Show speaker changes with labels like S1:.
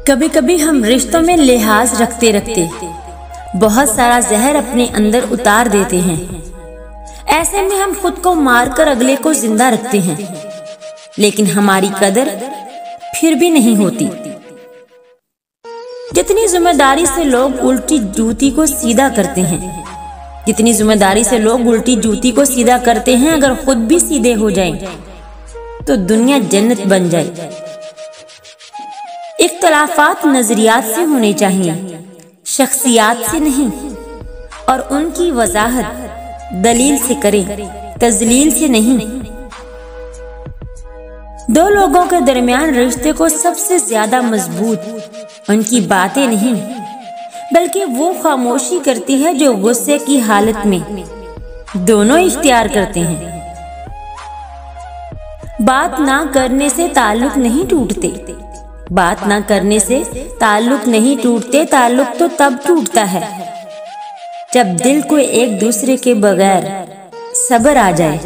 S1: कभी कभी हम रिश्तों में लिहाज रखते रखते बहुत सारा जहर अपने अंदर उतार देते हैं। ऐसे में हम खुद को मारकर अगले को जिंदा रखते हैं, लेकिन हमारी कदर फिर भी नहीं होती। जितनी जिम्मेदारी से लोग उल्टी जूती को सीधा करते हैं, जितनी जिम्मेदारी से लोग उल्टी जूती को सीधा करते हैं, अगर खुद भी सीधे हो जाएं, तो दुनिया जन्नत बन जाए। इख्तलाफात नजरियात से होने चाहिए, शख्सियात से नहीं, और उनकी वजाहत दलील से करें, तजलील से नहीं। दो लोगों के दरमियान रिश्ते को सबसे ज्यादा मजबूत उनकी बातें नहीं, बल्कि वो खामोशी करती है जो गुस्से की हालत में दोनों इख्तियार करते हैं। बात ना करने से ताल्लुक नहीं टूटते, बात ना करने से ताल्लुक नहीं टूटते। ताल्लुक तो तब टूटता है जब दिल को एक दूसरे के बगैर सब्र आ जाए।